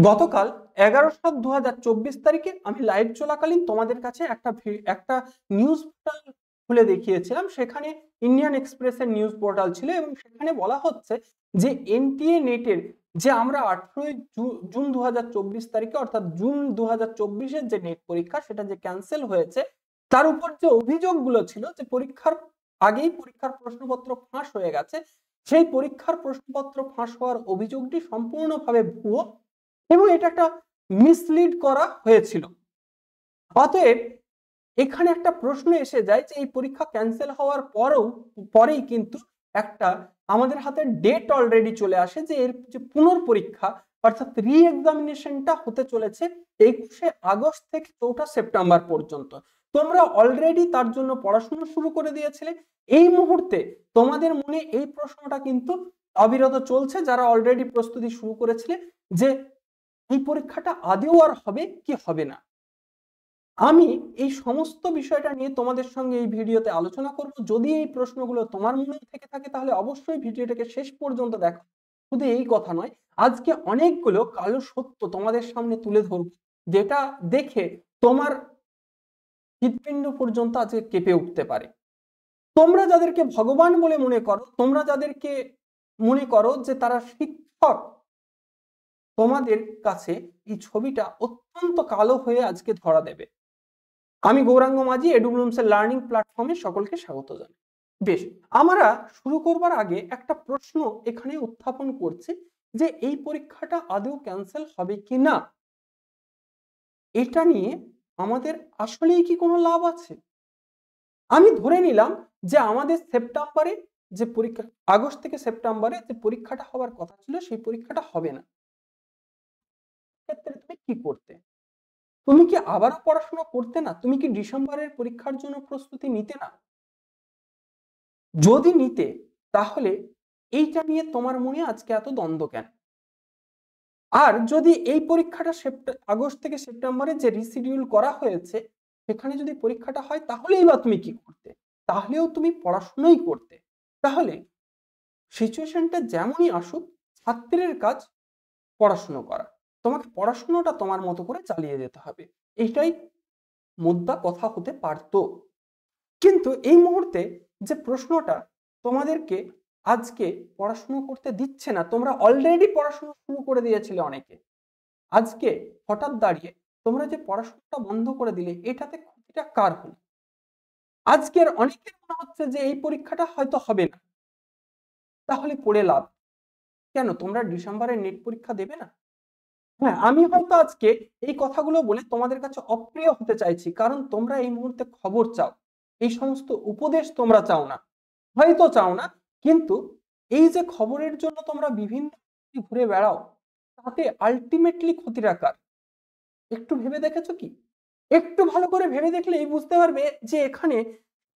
গতকাল 11/7/2024 তারিখে আমি লাইভ চলাকালীন তোমাদের কাছে একটা নিউজ পোর্টাল খুলে দেখিয়েছিলাম। সেখানে ইন্ডিয়ান এক্সপ্রেসের নিউজ পোর্টাল ছিল এবং সেখানে বলা হচ্ছে যে এনটিএ নেটের যে আমরা 18 জুন 2024 তারিখে অর্থাৎ জুন 2024-এর যে নেট পরীক্ষা সেটা যে ক্যান্সেল হয়েছে, তার উপর যে অভিযোগগুলো ছিল যে পরীক্ষার আগেই পরীক্ষার প্রশ্নপত্র ফাঁস হয়ে গেছে, সেই পরীক্ষার প্রশ্নপত্র ফাঁস হওয়ার অভিযোগটি সম্পূর্ণভাবে ভুয়ো এবং এটা একটা মিসলিড করা হয়েছিল। অতএব এখানে একটা প্রশ্ন এসে যায় যে এই পরীক্ষা ক্যান্সেল হওয়ার পরেই কিন্তু একটা আমাদের হাতে ডেট অলরেডি চলে আসে যে এর যে পুনর্পরীক্ষা অর্থাৎ রি এক্সামিনেশনটা হতে চলেছে 21শে আগস্ট থেকে 4ঠা সেপ্টেম্বর পর্যন্ত। তোমরা অলরেডি তার জন্য পড়াশোনা শুরু করে দিয়েছিলে। এই মুহূর্তে তোমাদের মনে এই প্রশ্নটা কিন্তু অবিরত চলছে, যারা অলরেডি প্রস্তুতি শুরু করেছিলে, যে এই পরীক্ষাটা আদৌ আর হবে কি হবে না। আমি এই সমস্ত বিষয়টা নিয়ে তোমাদের সঙ্গে এই ভিডিওতে আলোচনা করব। যদি এই প্রশ্নগুলো তোমার মনে থেকে থাকে তাহলে অবশ্যই ভিডিওটাকে শেষ পর্যন্ত দেখো। শুধু এই কথা নয়, আজকে অনেকগুলো কালো সত্য তোমাদের সামনে তুলে ধরব, যেটা দেখে তোমার হৃৎপিণ্ড পর্যন্ত আজকে কেঁপে উঠতে পারে। তোমরা যাদেরকে ভগবান বলে মনে করো, তোমরা যাদেরকে মনে করো যে তারা শিক্ষক, তোমাদের কাছে এই ছবিটা অত্যন্ত কালো হয়ে আজকে ধরা দেবে। আমি গৌরাঙ্গ মাঝি, এডুব্লুমসের লার্নিং প্ল্যাটফর্মে সকলকে স্বাগত জানাই। বেশ, আমরা শুরু করবার আগে একটা প্রশ্ন এখানে উত্থাপন করছি যে এই পরীক্ষাটা আদৌ ক্যান্সেল হবে কি না। এটা নিয়ে আমাদের আসলেই কি কোনো লাভ আছে? আমি ধরে নিলাম যে আমাদের সেপ্টেম্বরে যে পরীক্ষা, আগস্ট থেকে সেপ্টেম্বরে যে পরীক্ষাটা হওয়ার কথা ছিল সেই পরীক্ষাটা হবে না। ক্ষেত্রে তুমি কি করতে? তুমি কি আবারও পড়াশোনা করতে না? তুমি কি ডিসেম্বরের পরীক্ষার জন্য প্রস্তুতি নিতে না? যদি নিতে, তাহলে এইটা নিয়ে তোমার মনে আজকে এত দ্বন্দ্ব কেন? আর যদি এই পরীক্ষাটা আগস্ট থেকে সেপ্টেম্বরে যে রিশিডিউল করা হয়েছে সেখানে যদি পরীক্ষাটা হয়, তাহলেই বা তুমি কি করতে? তাহলেও তুমি পড়াশোনাই করতে। তাহলে সিচুয়েশনটা যেমনই আসুক, ছাত্রের কাজ পড়াশোনা করা। তোমাকে পড়াশোনাটা তোমার মতো করে চালিয়ে যেতে হবে। এইটাই মোদ্দা কথা হতে পারতো। কিন্তু এই মুহূর্তে যে প্রশ্নটা তোমাদেরকে আজকে পড়াশোনা করতে দিচ্ছে না, তোমরা অলরেডি পড়াশোনা শুরু করে দিয়েছিলে অনেকে, আজকে হঠাৎ দাঁড়িয়ে তোমরা যে পড়াশোনাটা বন্ধ করে দিলে, এটাতে ক্ষতিটা কার হলো? আজকের অনেকের মনে হচ্ছে যে এই পরীক্ষাটা হয়তো হবে না, তাহলে পড়ে লাভ কেন? তোমরা ডিসেম্বরে নেট পরীক্ষা দেবে না? হ্যাঁ, আমি হয়তো আজকে এই কথাগুলো বলে তোমাদের কাছে অপ্রিয় হতে চাইছি, কারণ তোমরা এই মুহূর্তে খবর চাও, এই সমস্ত উপদেশ তোমরা চাও না, হয়তো চাও না, কিন্তু এই যে খবরের জন্য তোমরা বিভিন্ন ঘুরে বেড়াও, তাতে আলটিমেটলি ক্ষতিটা কার? একটু ভেবে দেখেছো কি? একটু ভালো করে ভেবে দেখলে এই বুঝতে পারবে যে এখানে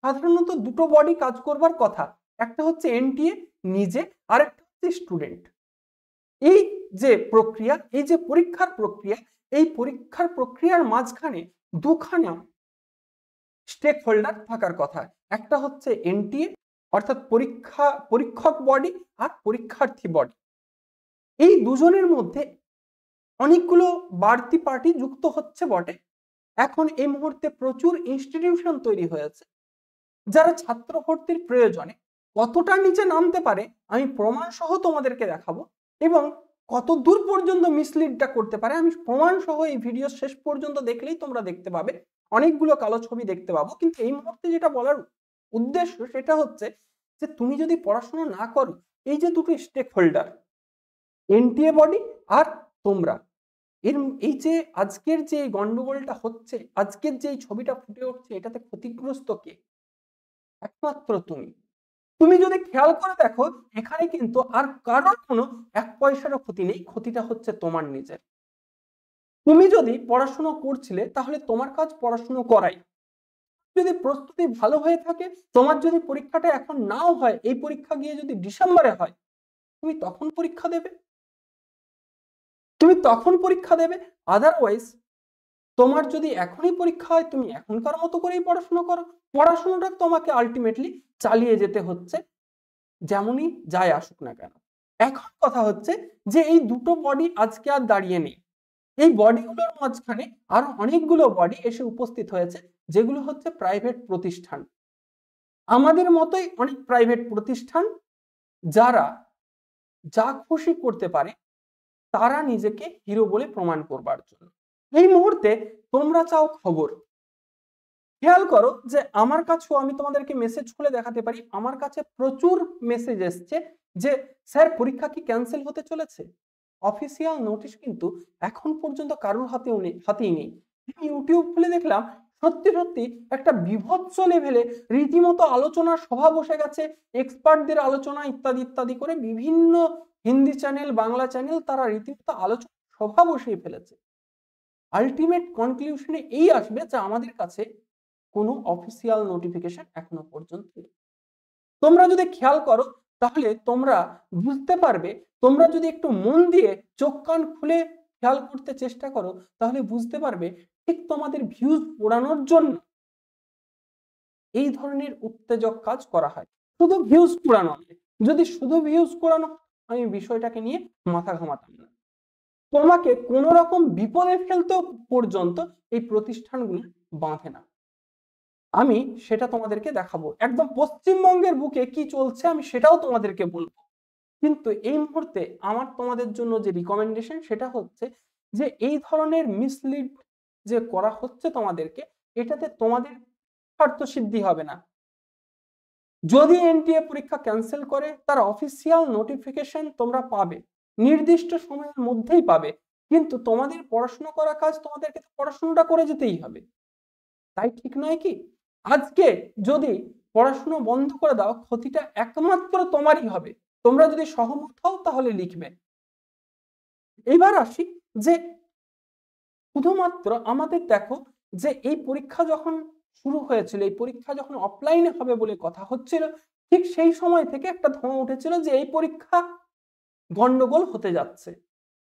সাধারণত দুটো বডি কাজ করবার কথা। একটা হচ্ছে এনটিএ নিজে, আর একটা হচ্ছে স্টুডেন্ট। এই যে প্রক্রিয়া, এই যে পরীক্ষার প্রক্রিয়া, এই পরীক্ষার প্রক্রিয়ার মাঝখানে দুখানা স্টেক হোল্ডার থাকার কথা। একটা হচ্ছে এনটিএ অর্থাৎ পরীক্ষক বডি, আর পরীক্ষার্থী বডি। এই দুজনের মধ্যে অনেকগুলো বাড়তি পার্টি যুক্ত হচ্ছে বটে। এখন এই মুহূর্তে প্রচুর ইনস্টিটিউশন তৈরি হয়েছে, যারা ছাত্র ভর্তির প্রয়োজনে কতটা নিচে নামতে পারে আমি প্রমাণ সহ তোমাদেরকে দেখাবো, এবং কত দূর পর্যন্ত মিসলিডটা করতে পারে আমি প্রমাণ সহ এই ভিডিও শেষ পর্যন্ত দেখলেই তোমরা দেখতে পাবে। অনেকগুলো কালো ছবি দেখতে পাবো, কিন্তু এই মুহূর্তে যেটা বলার উদ্দেশ্য সেটা হচ্ছে যে তুমি যদি পড়াশোনা না করো, এই যে দুটো স্টেক হোল্ডার এনটিএ বডি আর তোমরা, এই যে আজকের যে গন্ডগোলটা হচ্ছে, আজকের যে ছবিটা ফুটে উঠছে, এটাতে ক্ষতিগ্রস্ত কে? একমাত্র তুমি। তুমি যদি খেয়াল করে দেখো, এখানে কিন্তু আর কারোর কোনো এক পয়সারও ক্ষতি নেই, ক্ষতিটা হচ্ছে তোমার নিজের। তুমি যদি পড়াশোনা করছিলে তাহলে তোমার কাজ পড়াশোনা করাই। যদি প্রস্তুতি ভালো হয়ে থাকে, তোমার যদি পরীক্ষাটা এখন নাও হয়, এই পরীক্ষা গিয়ে যদি ডিসেম্বরে হয়, তুমি তখন পরীক্ষা দেবে। আদারওয়াইজ তোমার যদি এখনই পরীক্ষা হয়, তুমি এখনকার মতো করেই পড়াশোনা করো। পড়াশোনাটা তোমাকে আলটিমেটলি চালিয়ে যেতে হচ্ছে, যেমনই যাই আসুক না কেন। এখন কথা হচ্ছে যে এই দুটো বডি আজকে আর দাঁড়িয়ে নেই, এই বডিগুলোর মাঝখানে আরো অনেকগুলো বডি এসে উপস্থিত হয়েছে, যেগুলো হচ্ছে প্রাইভেট প্রতিষ্ঠান। আমাদের মতোই অনেক প্রাইভেট প্রতিষ্ঠান যারা যা খুশি করতে পারে, তারা নিজেকে হিরো বলে প্রমাণ করবার জন্য। এই মুহূর্তে তোমরা চাও খবর। খেয়াল করো যে আমার কাছেও, আমি তোমাদেরকে মেসেজ খুলে দেখাতে পারি, আমার কাছে প্রচুর মেসেজ এসছে যে স্যার পরীক্ষা কি ক্যান্সেল হতে চলেছে। অফিসিয়াল নোটিশ কিন্তু এখন পর্যন্ত কারোর হাতেই নেই। ইউটিউব খুলে দেখলাম সত্যি সত্যি একটা বিভৎস লেভেলে রীতিমতো আলোচনার সভা বসে গেছে, এক্সপার্টদের আলোচনা ইত্যাদি ইত্যাদি করে বিভিন্ন হিন্দি চ্যানেল, বাংলা চ্যানেল, তারা রীতিমতো আলোচনা সভা বসিয়ে ফেলেছে। আলটিমেট কনক্লুশনে এই আসবে যে আমাদের কাছে কোনো অফিসিয়াল নোটিফিকেশন এখনো পর্যন্ত নেই। তোমরা যদি খেয়াল করো তাহলে তোমরা বুঝতে পারবে, তোমরা যদি একটু মন দিয়ে চোখ কান খুলে খেয়াল করতে চেষ্টা করো তাহলে বুঝতে পারবে ঠিক তোমাদের ভিউজ পোড়ানোর জন্য এই ধরনের উত্তেজক কাজ করা হয়। শুধু ভিউজ পোড়ানো নয়, যদি শুধু ভিউজ পোড়ানো আমি বিষয়টাকে নিয়ে মাথা ঘামাতাম না। তোমাকে কোন রকম বিপদে ফেলতেও পর্যন্ত এই প্রতিষ্ঠানগুলো বাঁধে না। আমি সেটা তোমাদেরকে দেখাবো, একদম পশ্চিমবঙ্গের বুকে কি চলছে আমি সেটাও তোমাদেরকে বলবো। কিন্তু এই মুহূর্তে আমার তোমাদের জন্য যে রিকমেন্ডেশন সেটা হচ্ছে যে এই ধরনের মিসলিড যে করা হচ্ছে তোমাদেরকে, এটাতে তোমাদের স্বার্থ সিদ্ধি হবে না। যদি এনটিএ পরীক্ষা ক্যান্সেল করে তার অফিসিয়াল নোটিফিকেশন তোমরা পাবে, নির্দিষ্ট সময়ের মধ্যেই পাবে, কিন্তু তোমাদের পড়াশোনা করা কাজ তোমাদেরকে পড়াশোনাটা করে যেতেই হবে, তাই ঠিক নয় কি? আজকে যদি পড়াশোনা বন্ধ করে দাও ক্ষতিটা একমাত্র তোমারই হবে। তোমরা যদি সহমত হও তাহলে লিখবে। এবার আসি যে শুধুমাত্র আমাদের দেখো যে এই পরীক্ষা যখন শুরু হয়েছিল, এই পরীক্ষা যখন অফলাইনে হবে বলে কথা হচ্ছিল, ঠিক সেই সময় থেকে একটা ধোঁয়া উঠেছিল যে এই পরীক্ষা গন্ডগোল হতে যাচ্ছে।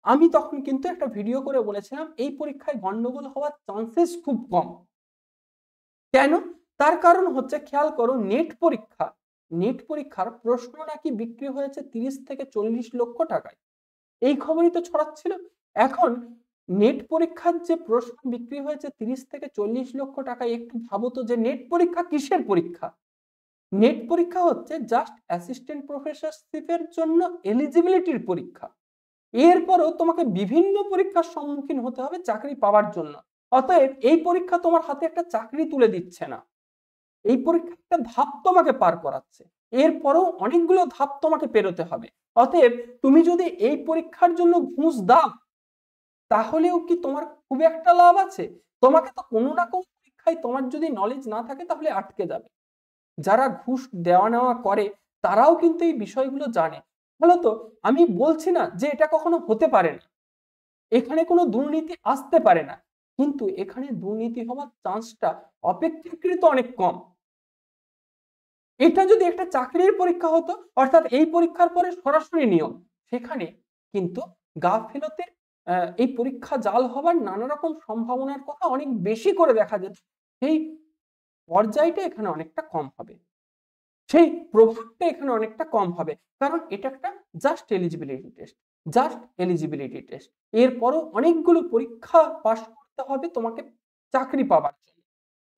আমি তখন কিন্তু একটা ভিডিও করে বলেছিলাম এই পরীক্ষায় গন্ডগোল হওয়ার চান্সেস খুব কম। কেন? তার কারণ হচ্ছে খেয়াল করো, নেট পরীক্ষার প্রশ্ন নাকি বিক্রি হয়েছে 30 থেকে 40 লক্ষ টাকায়। এই খবরই তো ছড়াচ্ছিল। এখন নেট পরীক্ষার যে প্রশ্ন বিক্রি হয়েছে 30 থেকে 40 লক্ষ টাকায়, একটু ভাবো তো যে নেট পরীক্ষা কিসের পরীক্ষা? নেট পরীক্ষা হচ্ছে জাস্ট অ্যাসিস্ট্যান্ট প্রফেসরশিপের জন্য এলিজিবিলিটির পরীক্ষা। এরপরও তোমাকে বিভিন্ন পরীক্ষার সম্মুখীন হতে হবে চাকরি পাওয়ার জন্য। অতএব এই পরীক্ষা তোমার হাতে একটা চাকরি তুলে দিচ্ছে না, এই পরীক্ষা একটা ধাপ তোমাকে পার করাচ্ছে, এরপরও অনেকগুলো ধাপ তোমাকে পেরোতে হবে। অতএব তুমি যদি এই পরীক্ষার জন্য ঘুষ দাও তাহলেও কি তোমার খুব একটা লাভ আছে? তোমাকে তো কোনো না কোনো পরীক্ষায় তোমার যদি নলেজ না থাকে তাহলে আটকে যাবে। যারা ঘুষ দেওয়া নেওয়া করে তারাও কিন্তু এই বিষয়গুলো জানে। ফলত আমি বলছি না যে এটা কখনো হতে পারে না, এখানে কোনো দুর্নীতি আসতে পারে না, কিন্তু এখানে দুর্নীতি হওয়ার চান্সটা অপেক্ষাকৃত অনেক কম। এটা যদি একটা চাকরির পরীক্ষা হতো, অর্থাৎ এই পরীক্ষার পরে সরাসরি নিয়োগ, সেখানে কিন্তু গাফিলতির এই পরীক্ষা জাল হবার নানা রকম সম্ভাবনার কথা অনেক বেশি করে দেখা যেত। সেই পর্যায়টা এখানে অনেকটা কম হবে, সেই প্রভাবটা এখানে অনেকটা কম হবে, কারণ এটা একটা জাস্ট এলিজিবিলিটি টেস্ট। এরপরও অনেকগুলো পরীক্ষা পাশ করতে হবে তোমাকে চাকরি পাবার জন্য।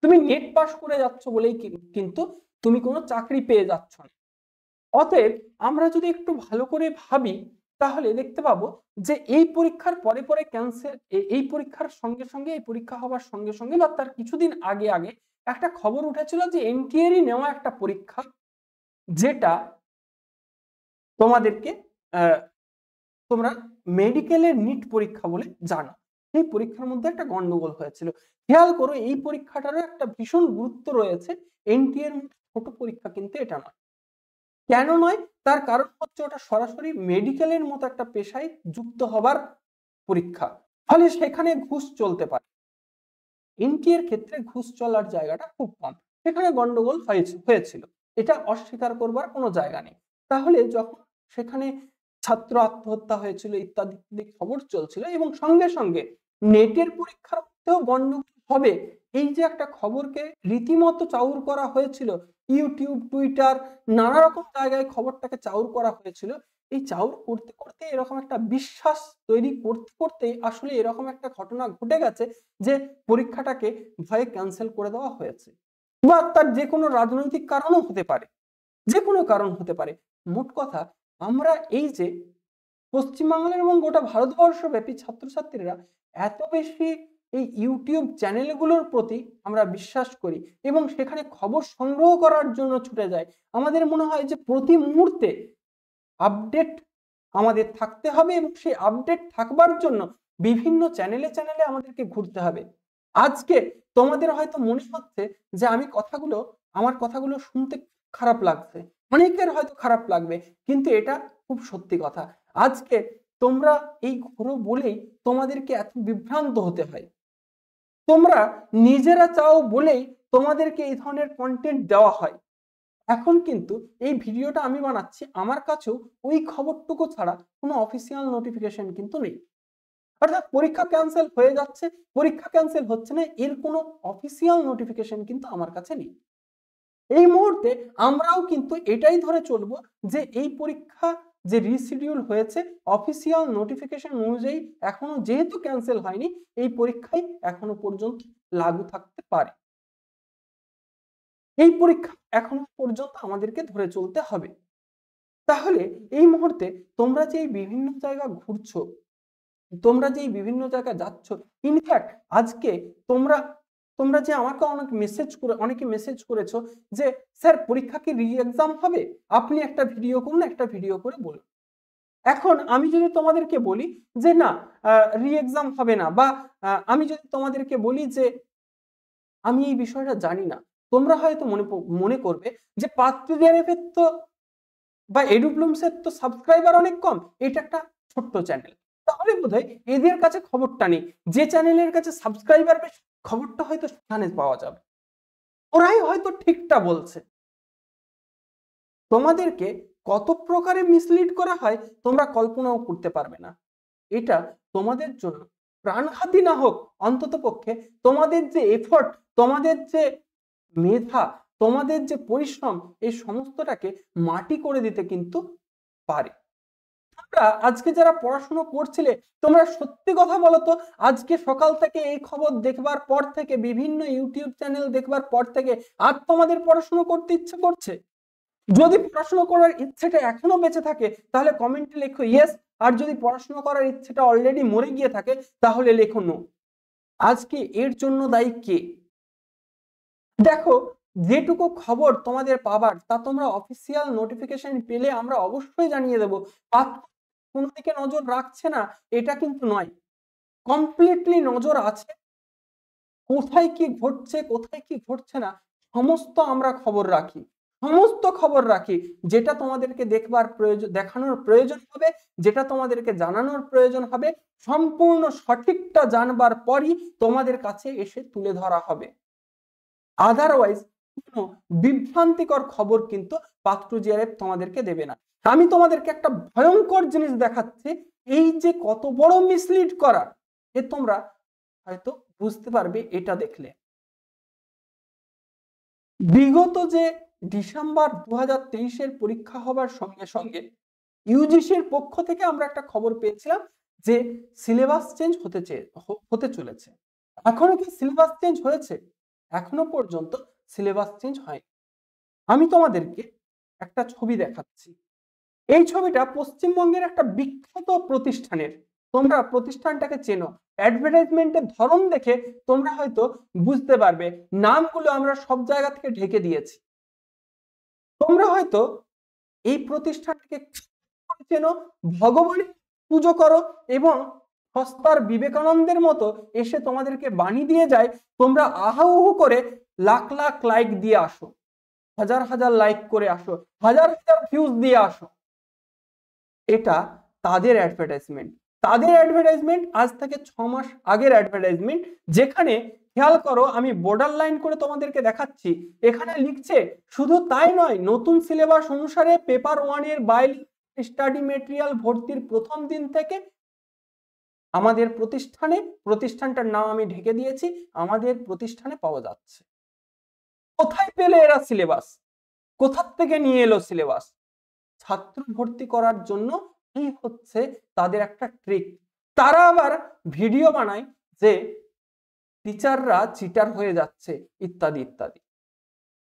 তুমি নেট পাস করে যাচ্ছ বলেই কিন্তু তুমি কোনো চাকরি পেয়ে যাচ্ছ না। অতএব আমরা যদি একটু ভালো করে ভাবি তাহলে দেখতে পাবো যে এই পরীক্ষার পরে পরে ক্যান্সেল, এই পরীক্ষার সঙ্গে সঙ্গে, এই পরীক্ষা হওয়ার সঙ্গে সঙ্গে বা তার কিছুদিন আগে আগে একটা খবর উঠেছিল যে এনটিএরই নেওয়া একটা পরীক্ষা, যেটা তোমাদেরকে তোমরা মেডিকেলের নিট পরীক্ষা বলে জানো, সেই পরীক্ষার মধ্যে একটা গন্ডগোল হয়েছিল। খেয়াল করো এই পরীক্ষাটারও একটা ভীষণ গুরুত্ব রয়েছে, এনটিএর ছোট পরীক্ষা কিন্তু এটা নয়। কেন নয়? তার কারণ হচ্ছে ওটা সরাসরি মেডিকেলের মতো একটা পেশায় যুক্ত হবার পরীক্ষা, ফলে সেখানে ঘুষ চলতে পারে। এনটিএর ক্ষেত্রে ঘুষ চলার জায়গাটা খুব কম, সেখানে গন্ডগোল হয়েছিল, এটা অস্বীকার করবার কোনো জায়গা নেই। তাহলে যখন সেখানে ছাত্র আত্মহত্যা হয়েছিল ইত্যাদি ইত্যাদি খবর চলছিল এবং সঙ্গে সঙ্গে নেটের পরীক্ষার মধ্যেও গন্ডগোল হবে, এই যে একটা খবরকে রীতিমতো চাউর করা হয়েছিল, ইউটিউব, টুইটার, নানা রকম জায়গায় খবরটাকে চাউর করা হয়েছিল, এই চাউর করতে করতে এরকম একটা বিশ্বাস তৈরি করতে করতে আসলে এরকম একটা ঘটনা ঘটে গেছে যে পরীক্ষাটাকে ভয়ে ক্যান্সেল করে দেওয়া হয়েছে, বা তার যে কোনো রাজনৈতিক কারণও হতে পারে, যে কোনো কারণ হতে পারে। মোট কথা, আমরা এই যে পশ্চিমবাংলার এবং গোটা ভারতবর্ষব্যাপী ছাত্রছাত্রীরা এত বেশি এই ইউটিউব চ্যানেলগুলোর প্রতি আমরা বিশ্বাস করি এবং সেখানে খবর সংগ্রহ করার জন্য ছুটে যাই। আমাদের মনে হয় যে প্রতি মুহূর্তে আপডেট আমাদের থাকতে হবে এবং সেই আপডেট থাকবার জন্য বিভিন্ন চ্যানেলে চ্যানেলে আমাদেরকে ঘুরতে হবে। আজকে তোমাদের হয়তো মনে হচ্ছে যে আমার কথাগুলো শুনতে খারাপ লাগছে, অনেকের হয়তো খারাপ লাগবে, কিন্তু এটা খুব সত্যি কথা। আজকে তোমরা এই ঘোরো বলেই তোমাদেরকে এত বিভ্রান্ত হতে হয়। তোমরা নিজেরা চাও বলেই তোমাদেরকে এই ধরনের কন্টেন্ট দেওয়া হয়। এখন কিন্তু এই ভিডিওটা আমি বানাচ্ছি, আমার কাছেও ওই খবরটুকু ছাড়া কোনো অফিসিয়াল নোটিফিকেশন কিন্তু নেই। অর্থাৎ পরীক্ষা ক্যান্সেল হয়ে যাচ্ছে, পরীক্ষা ক্যান্সেল হচ্ছে না, এর কোনো অফিসিয়াল নোটিফিকেশন কিন্তু আমার কাছে নেই। এই মুহূর্তে আমরাও কিন্তু এটাই ধরে চলবো যে এই পরীক্ষা যে রিশিডিউল হয়েছে অফিসিয়াল নোটিফিকেশন অনুযায়ী এখনো যেহেতু ক্যান্সেল হয়নি, এই পরীক্ষাই এখনো পর্যন্ত লাগু থাকতে পারে। এই পরীক্ষা এখনো পর্যন্ত আমাদেরকে ধরে চলতে হবে। তাহলে এই মুহূর্তে তোমরা যে বিভিন্ন জায়গা ঘুরছো, তোমরা যে বিভিন্ন জায়গায় যাচ্ছ, ইনফ্যাক্ট আজকে তোমরা যে আমাকে অনেকে মেসেজ করেছো যে স্যার পরীক্ষা কি রি এক্সাম হবে, আপনি একটা ভিডিও করুন, একটা ভিডিও করে বলুন। এখন আমি যদি তোমাদেরকে বলি যে না রি এক্সাম হবে না, বা আমি যদি তোমাদেরকে বলি যে আমি এই বিষয়টা জানি না, তোমরা হয়তো মনে করবে যে পাত্রীদের তো বা এডুপ্লুমসের তো সাবস্ক্রাইবার অনেক কম, এটা একটা ছোট্ট চ্যানেল, তাহলে বোধহয় এদের কাছে খবরটা নেই। যে চ্যানেলের কাছে সাবস্ক্রাইবার বেশি, খবরটা হয়তো সেখানে পাওয়া যাবে, ওরাই হয়তো ঠিকটা বলছে। তোমাদেরকে কত প্রকারে মিসলিড করা হয় তোমরা কল্পনাও করতে পারবে না। এটা তোমাদের জন্য প্রাণঘাতী না হোক, অন্তত পক্ষে তোমাদের যে এফর্ট, তোমাদের যে মেধা, তোমাদের যে পরিশ্রম, এই সমস্তটাকে মাটি করে দিতে কিন্তু পারে। তোমরা আজকে যারা পড়াশোনা করছিলে, তোমরা সত্যি কথা বলো তো, আজকে সকাল থেকে এই খবর দেখবার পর থেকে, বিভিন্ন ইউটিউব চ্যানেল দেখবার পর থেকে আর তোমাদের পড়াশোনা করতে ইচ্ছে করছে? যদি পড়াশোনা করার ইচ্ছেটা এখনো বেঁচে থাকে তাহলে কমেন্টে লেখো ইয়েস, আর যদি পড়াশোনা করার ইচ্ছেটা অলরেডি মরে গিয়ে থাকে তাহলে লেখো নো। আজকে এর জন্য দায়ী কে? দেখো, যেটুকু খবর তোমাদের পাবার তা তোমরা অফিসিয়াল নোটিফিকেশন পেলে আমরা অবশ্যই জানিয়ে দেবো। কোনো দিকে নজর রাখছে না এটা কিন্তু নয়, কমপ্লিটলি নজর আছে। কোথায় কি ঘটছে, কোথায় কি ঘটছে না, সমস্ত আমরা খবর রাখি, সমস্ত খবর রাখি। যেটা তোমাদেরকে দেখানোর প্রয়োজন হবে, যেটা তোমাদেরকে জানানোর প্রয়োজন হবে, সম্পূর্ণ সঠিকটা জানবার পরই তোমাদের কাছে এসে তুলে ধরা হবে। আদারওয়াইজ কোনো বিভ্রান্তিকর খবর কিন্তু পাত্র তোমাদেরকে দেবে না। আমি তোমাদেরকে একটা ভয়ঙ্কর জিনিস দেখাচ্ছি, এই যে কত বড় মিসলিড করা, এ তোমরা হয়তো বুঝতে পারবে এটা দেখলে। বিগত যে ডিসেম্বর 2023-এর পরীক্ষা হবার সঙ্গে সঙ্গে ইউজিসির পক্ষ থেকে আমরা একটা খবর পেয়েছিলাম যে সিলেবাস চেঞ্জ হতে চলেছে। এখনো কি সিলেবাস চেঞ্জ হয়েছে? এখনো পর্যন্ত সিলেবাস চেঞ্জ হয়নি। আমি তোমাদেরকে একটা ছবি দেখাচ্ছি। এই ছবিটা পশ্চিমবঙ্গের একটা বিখ্যাত প্রতিষ্ঠানের, তোমরা প্রতিষ্ঠানটাকে চেনো, অ্যাডভার্টাইজমেন্টের ধরন দেখে তোমরা হয়তো বুঝতে পারবে। নামগুলো আমরা সব জায়গা থেকে ঢেকে দিয়েছি। তোমরা হয়তো এই প্রতিষ্ঠানটাকে চেনো, ভগবানের পুজো করো এবং সস্তার বিবেকানন্দের মতো এসে তোমাদেরকে বাণী দিয়ে যায়, তোমরা আহাউহু করে লাখ লাখ লাইক দিয়ে আসো, হাজার হাজার লাইক করে আসো, হাজার হাজার ভিউজ দিয়ে আসো। এটা তাদের অ্যাডভার্টাইজমেন্ট। তাদের অ্যাডভার্টাইজমেন্ট আজ থেকে 6 মাস আগের অ্যাডভার্টাইজমেন্ট, যেখানে খেয়াল করো আমি বর্ডার লাইন করে তোমাদেরকে দেখাচ্ছি, এখানে লিখছে শুধু তাই নয়, নতুন সিলেবাস অনুসারে পেপার 1 এর স্টাডি মেটেরিয়াল ভর্তির প্রথম দিন থেকে আমাদের প্রতিষ্ঠানটার নাম আমি ঢেকে দিয়েছি, আমাদের প্রতিষ্ঠানে পাওয়া যাচ্ছে। কোথায় পেলে এরা সিলেবাস? কোথা থেকে নিয়ে এলো সিলেবাস? ছাত্র ভর্তি করার জন্য এই হচ্ছে তাদের একটা ট্রিক। তারা আবার ভিডিও বানায় যে টিচাররা চিটার হয়ে যাচ্ছে ইত্যাদি ইত্যাদি।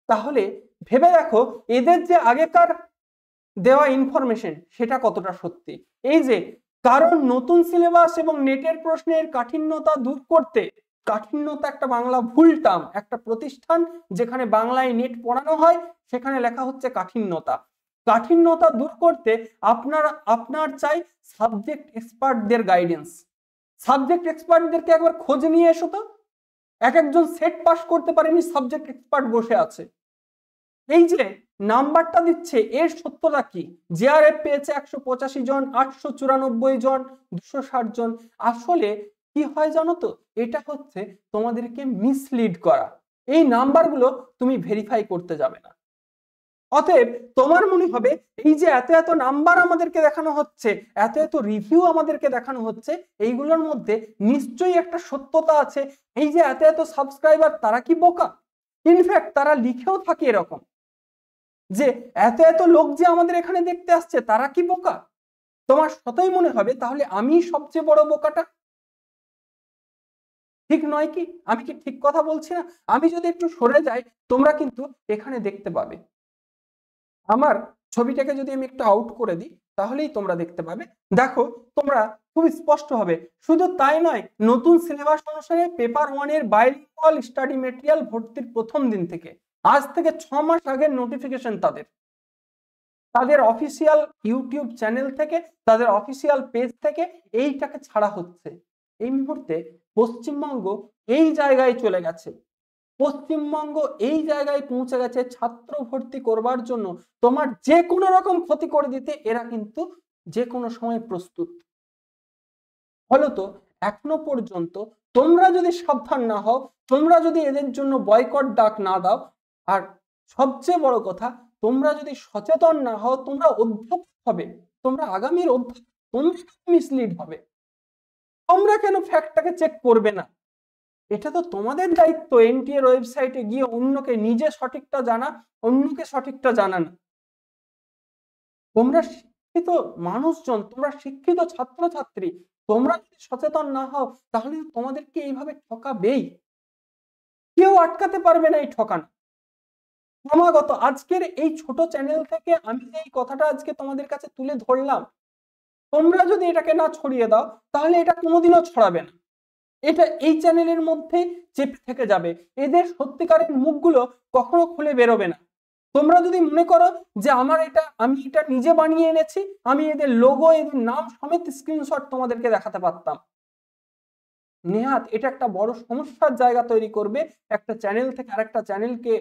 তাহলে ভেবে দেখো এদের যে আগেকার দেওয়া ইনফরমেশন সেটা কতটা সত্যি। এই যে কারণ নতুন সিলেবাস এবং নেটের প্রশ্নের কাঠিন্যতা দূর করতে, কাঠিন্যতা একটা বাংলা ভুল টার্ম, একটা প্রতিষ্ঠান যেখানে বাংলায় নেট পড়ানো হয় সেখানে লেখা হচ্ছে কাঠিন্যতা। কাঠিন্যতা দূর করতে আপনার চাই সাবজেক্ট এক্সপার্টদের গাইডেন্স। সাবজেক্ট এক্সপার্টদেরকে একবার খোঁজ নিয়ে এসো তো। একজন সেট পাস করতে পারেনি, সাবজেক্ট এক্সপার্ট বসে আছে। এই যে নাম্বারটা দিচ্ছে এর সত্যতা কি? জেআরএফ পেয়েছে 185 জন, 894 জন, 260 জন। আসলে কি হয় জানো তো, এটা হচ্ছে তোমাদেরকে মিসলিড করা। এই নাম্বারগুলো তুমি ভেরিফাই করতে যাবে না। অতএব তোমার মনে হবে এই যে এত এত নাম্বার আমাদেরকে দেখানো হচ্ছে, এত এত রিভিউ আমাদেরকে দেখানো হচ্ছে, এইগুলোর মধ্যে নিশ্চয়ই একটা সত্যতা আছে। এই যে এত এত সাবস্ক্রাইবার, তারা কি বোকা? ইনফ্যাক্ট তারা লিখেও থাকে এরকম যে এত এত লোক যে আমাদের এখানে দেখতে আসছে, তারা কি বোকা? তোমার সতই মনে হবে তাহলে আমি সবচেয়ে বড় বোকাটা। ঠিক নয় কি? আমি কি ঠিক কথা বলছি না? আমি যদি একটু সরে যাই, তোমরা কিন্তু এখানে দেখতে পাবে। আমার ছবিটাকে যদি আমি একটু আউট করে দিই তাহলেই তোমরা দেখতে পাবে। দেখো তোমরা খুব স্পষ্ট হবে। শুধু তাই নয়, নতুন সিলেবাস অনুসারে পেপার 1 এর বাইলিঙ্গুয়াল স্টাডি মেটেরিয়াল ভর্তির প্রথম দিন থেকে, আজ থেকে 6 মাস আগের নোটিফিকেশন তাদের অফিসিয়াল ইউটিউব চ্যানেল থেকে, তাদের অফিসিয়াল পেজ থেকে এইটাকে ছাড়া হচ্ছে। এই মুহূর্তে পশ্চিমবঙ্গ এই জায়গায় চলে গেছে। পশ্চিমবঙ্গ এই জায়গায় পৌঁছে গেছে ছাত্র ভর্তি করবার জন্য তোমার যে কোনো রকম ক্ষতি করে দিতে এরা কিন্তু যে কোনো সময় প্রস্তুত। ফলত এখনো পর্যন্ত তোমরা যদি সাবধান না হও, তোমরা যদি এদের জন্য বয়কট ডাক না দাও, আর সবচেয়ে বড় কথা তোমরা যদি সচেতন না হও, তোমরা অধ্যাপক হবে, তোমরা আগামীর অধ্যাপক, তোমরা মিসলিড হবে। তোমরা কেন ফ্যাক্টটাকে চেক করবে না? এটা তো তোমাদের দায়িত্ব এনটিএ এর ওয়েবসাইটে গিয়ে অন্যকে নিজে সঠিকটা জানা, অন্যকে সঠিকটা জানানো। তোমরা শিক্ষিত মানুষজন, তোমরা শিক্ষিত ছাত্রছাত্রী, তোমরা যদি সচেতন না হও তাহলে তোমাদেরকে এইভাবে ঠকাবেই। কেউ আটকাতে পারবে না এই ঠকানো। ক্রমাগত আজকের এই ছোট চ্যানেল থেকে আমি যে এই কথাটা আজকে তোমাদের কাছে তুলে ধরলাম, তোমরা যদি এটাকে না ছড়িয়ে দাও তাহলে এটা কোনোদিনও ছড়াবে না। এটা এই চ্যানেলের মধ্যে চেপে থেকে যাবে। এদের সত্যিকারের মুখগুলো কখনো খুলে বেরোবে না। তোমরা যদি মনে করো যে আমি এটা নিজে বানিয়ে এনেছি, আমি এদের লোগো, এদের নাম সমেত স্ক্রিনশট তোমাদেরকে দেখাতে পারতাম। নেহাত এটা একটা বড় সমস্যার জায়গা তৈরি করবে। একটা চ্যানেল থেকে আরেকটা চ্যানেলকে,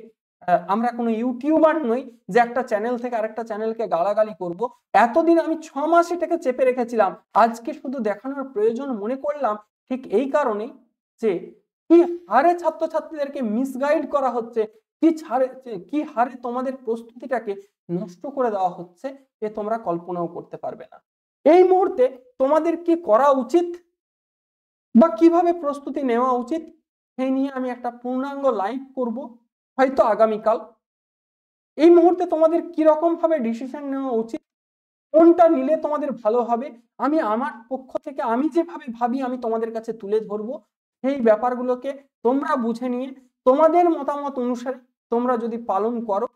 আমরা কোনো ইউটিউবার নই যে একটা চ্যানেল থেকে আরেকটা চ্যানেলকে গালাগালি করব। এতদিন আমি 6 মাস এটাকে চেপে রেখেছিলাম, আজকে শুধু দেখানোর প্রয়োজন মনে করলাম। ঠিক এই কারণে যে কি হারে ছাত্রছাত্রীদেরকে মিসগাইড করা হচ্ছে, কি হারে তোমাদের প্রস্তুতিটাকে নষ্ট করে দেওয়া হচ্ছে, এ তোমরা কল্পনাও করতে পারবে না। এই মুহূর্তে তোমাদের কি করা উচিত বা কিভাবে প্রস্তুতি নেওয়া উচিত সেই নিয়ে আমি একটা পূর্ণাঙ্গ লাইভ করব হয়তো আগামীকাল। এই মুহূর্তে তোমাদের কি রকম ভাবে ডিসিশন নেওয়া উচিত, কোনটা নিলে তোমাদের ভালো হবে, আমি আমার পক্ষ থেকে আমি যেভাবে ভাবি আমি তোমাদের কাছে তুলে ধরবো। সেই ব্যাপারগুলোকে তোমরা বুঝে নিয়ে তোমাদের মতামত অনুসারে তোমরা যদি পালন করো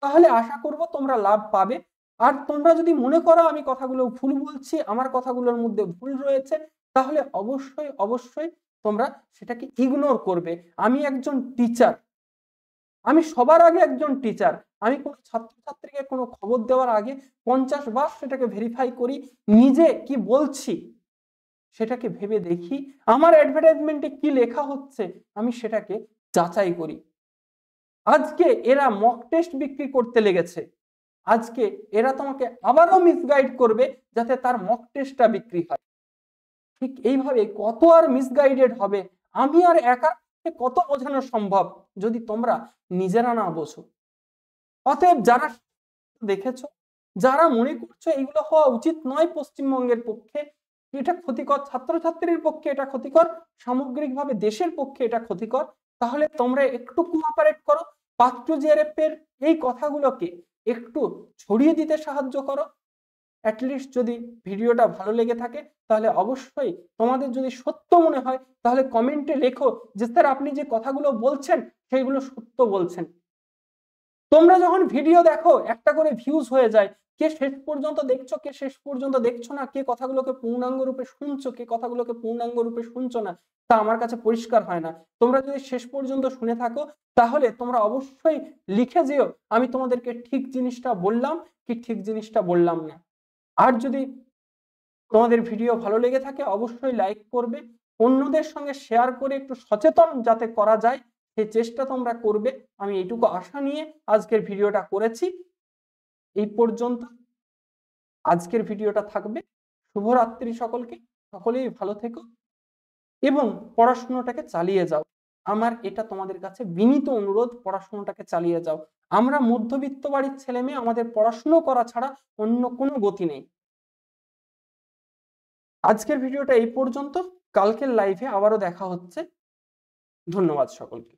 তাহলে আশা করব তোমরা লাভ পাবে। আর তোমরা যদি মনে করো আমি কথাগুলো ভুল বলছি, আমার কথাগুলোর মধ্যে ভুল রয়েছে, তাহলে অবশ্যই অবশ্যই তোমরা সেটাকে ইগনোর করবে। আমি একজন টিচার, আমি সবার আগে একজন টিচার। আমি কোনো ছাত্রছাত্রীকে কোনো খবর দেওয়ার আগে 50 বার সেটাকে ভেরিফাই করি, নিজে কি বলছি সেটাকে ভেবে দেখি, আমার অ্যাডভার্টাইজমেন্টে কি লেখা হচ্ছে আমি সেটাকে যাচাই করি। আজকে এরা মক টেস্ট বিক্রি করতে লেগেছে, আজকে এরা তোমাকে আবারও মিসগাইড করবে যাতে তার মক টেস্টটা বিক্রি হয়। ঠিক এইভাবে কত আর মিসগাইডেড হবে, আমি আর একা কত বোঝানো সম্ভব যদি তোমরা নিজেরা না বোঝো। অতএব যারা দেখেছো, যারা মনে করছো এগুলো হওয়া উচিত নয় পশ্চিমবঙ্গের পক্ষে, এটা ক্ষতিকর, ছাত্রছাত্রীর পক্ষে এটা ক্ষতিকর, সামগ্রিকভাবে দেশের পক্ষে এটা ক্ষতিকর, তাহলে তোমরা একটু কোঅপারেট করো। পাত্র জেআরএফ এর এই কথাগুলোকে একটু ছড়িয়ে দিতে সাহায্য করো। অ্যাটলিস্ট যদি ভিডিওটা ভালো লেগে থাকে তাহলে অবশ্যই তোমাদের যদি সত্য মনে হয় তাহলে কমেন্টে লেখো যে স্যার আপনি যে কথাগুলো বলছেন সেইগুলো সত্য বলছেন। তোমরা যখন ভিডিও দেখো একটা করে ভিউজ হয়ে যায়, কে শেষ পর্যন্ত দেখছো, কে শেষ পর্যন্ত দেখছো না, কে কথাগুলোকে পূর্ণাঙ্গ রূপে শুনছো, কে কথাগুলোকে পূর্ণাঙ্গ রূপে শুনছো না, তা আমার কাছে পরিষ্কার হয় না। তোমরা যদি শেষ পর্যন্ত শুনে থাকো তাহলে তোমরা অবশ্যই লিখে যেও আমি তোমাদেরকে ঠিক জিনিসটা বললাম কি ঠিক জিনিসটা বললাম না। আর যদি তোমাদের ভিডিও ভালো লেগে থাকে অবশ্যই লাইক করবে, অন্যদের সঙ্গে শেয়ার করে একটু সচেতন যাতে করা যায় সেই চেষ্টা তোমরা করবে। আমি এইটুকু আশা নিয়ে আজকের ভিডিওটা করেছি। এই পর্যন্ত আজকের ভিডিওটা থাকবে। শুভরাত্রি সকলকে, সকলেই ভালো থেকো এবং পড়াশোনাটাকে চালিয়ে যাও। আমার এটা তোমাদের কাছে বিনীত অনুরোধ, পড়াশোনাটাকে চালিয়ে যাও। আমরা মধ্যবিত্ত বাড়ির ছেলে মেয়ে, আমাদের পড়াশোনা করা ছাড়া অন্য কোনো গতি নেই। আজকের ভিডিওটা এই পর্যন্ত, কালকের লাইভে আবারও দেখা হচ্ছে। ধন্যবাদ সকলকে।